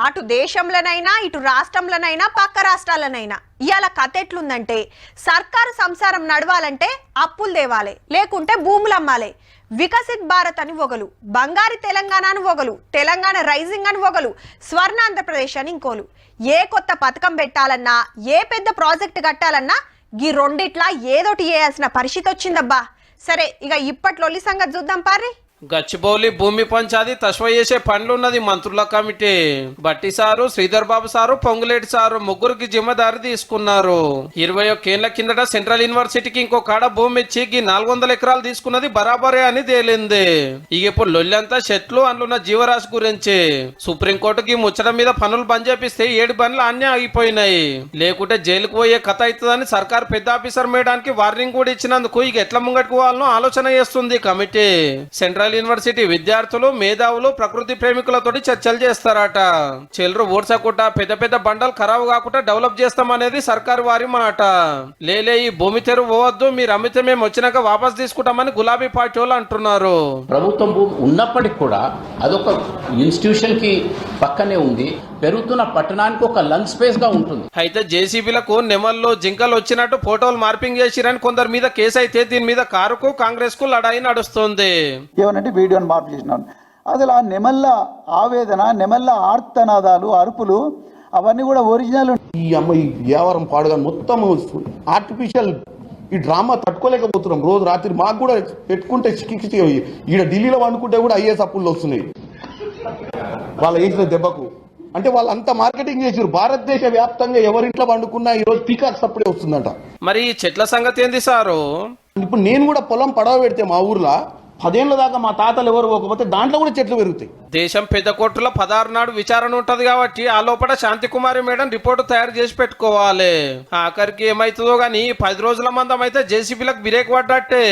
అటు దేశంలోనైనా ఇటు రాష్ట్రంలోనైనా పక్క రాష్ట్రాలనైనా ఇవాళ కథ ఎట్లుందంటే సర్కారు సంసారం నడవాలంటే అప్పులు తేవాలి, లేకుంటే భూములు అమ్మాలి. వికసిత్ భారత్ అని ఒకలు, బంగారు తెలంగాణ అని ఒకలు, తెలంగాణ రైజింగ్ అని ఒకలు, స్వర్ణ ఆంధ్రప్రదేశ్ అని ఇంకోలు. ఏ కొత్త పథకం పెట్టాలన్నా, ఏ పెద్ద ప్రాజెక్ట్ కట్టాలన్నా ఈ రెండిట్లా ఏదోటి చేయాల్సిన పరిస్థితి వచ్చిందబ్బా. సరే, ఇక ఇప్పట్లో సంగతి చూద్దాం పారి. గచ్చిబౌలి భూమి పంచాది తస్వ చేసే పనులున్నది మంత్రుల కమిటీ. బట్టి sir, Sridhar Babu sir, Ponguleti sir ముగ్గురికి జిమ్మదారి తీసుకున్నారు. 21 ఏళ్ల కిందట సెంట్రల్ యూనివర్సిటీకి ఇంకో కాడ భూమి ఇచ్చి 400 ఎకరాలు తీసుకున్నది బరాబరే అని తేలింది. ఇక ఇప్పుడు లొల్లంతా చెట్లు అందులో జీవరాశి గురించి. సుప్రీంకోర్టుకి ముచ్చట మీద పనులు బంద్ చేపిస్తే 7 పనులు అన్నీ ఆగిపోయినాయి. లేకుంటే జైలుకు పోయే కథ అవుతుందని సర్కారు పెద్ద ఆఫీసర్ మేయడానికి వార్నింగ్ కూడా ఇచ్చినందుకు ఇక ఎట్లా ముంగట్టుకోవాలనో ఆలోచన చేస్తుంది కమిటీ. సెంట్రల్ యూనివర్సిటీ విద్యార్థులు, మేధావులు, ప్రకృతి ప్రేమికులతోటి చర్చలు చేస్తారట. చెల్లు ఓడ్చకుండా పెద్ద పెద్ద బండలు ఖరాబు కాకుండా డెవలప్ చేస్తామనేది సర్కారు వారి మాట. లేలే, ఈ భూమి తెరువు పోవద్దు, మీరు అమ్మితే మేము వచ్చినాక వాపస్ తీసుకుంటామని గులాబీ పార్టీ వాళ్ళు అంటున్నారు. ప్రభుత్వం భూమి ఉన్నప్పటికీ కూడా అదొక ఇన్స్టిట్యూషన్ కి పక్కనే ఉంది, పెరుగుతున్న పట్టణానికి ఒక లంగ్ స్పేస్ గా ఉంటుంది. అయితే జేసీబీలకు నెమల్లో జింకలు వచ్చినట్టు ఫోటోలు మార్పింగ్ చేసిరని కొందరి మీద కేసు అయితే దీని మీద కారుకు కాంగ్రెస్ కు లడాయి నడుస్తుంది. ఏమనంటే వీడియోని మార్పు చేసినాను. అసలు ఆ నెమళ్ళ ఆవేదన, నెమళ్ళ ఆర్తనాదాలు, అరుపులు అవన్నీ కూడా ఒరిజినల్. ఈ అమ్మాయి వ్యాపారం పాడుగా మొత్తం ఆర్టిఫిషియల్ ఈ డ్రామా తట్టుకోలేకపోతున్నాం. రోజు రాత్రి మాకు కూడా పెట్టుకుంటే ఈడ ఢిల్లీలో వండుకుంటే కూడా ఐఏఎస్ అప్పుల్లో వస్తున్నాయి వాళ్ళు వేసిన దెబ్బకు. అంటే వాళ్ళు అంత మార్కెటింగ్ చేసారు. భారతదేశ వ్యాప్తంగా ఎవరింట్లో వండుకున్నా ఈ రోజు పీకాక్స్ అప్పుడే వస్తుందంట. మరి ఈ చెట్ల సంగతి ఏంది సారు? ఇప్పుడు నేను కూడా పొలం పడవ పెడితే మా ఊర్లో 10 ఏళ్ల దాకా మా తాతలు ఎవరు పోకపోతే దాంట్లో కూడా చెట్లు పెరుగుతాయి. దేశం పెద్ద కోర్టులో 16 నాడు విచారణ ఉంటది కాబట్టి ఆ లోపల శాంతి కుమారి మేడం రిపోర్టు తయారు చేసి పెట్టుకోవాలి. ఆఖరికి ఏమైతుందో గానీ 10 రోజుల మందం అయితే జేసీబీలకు బ్రేక్ పడ్డట్టే.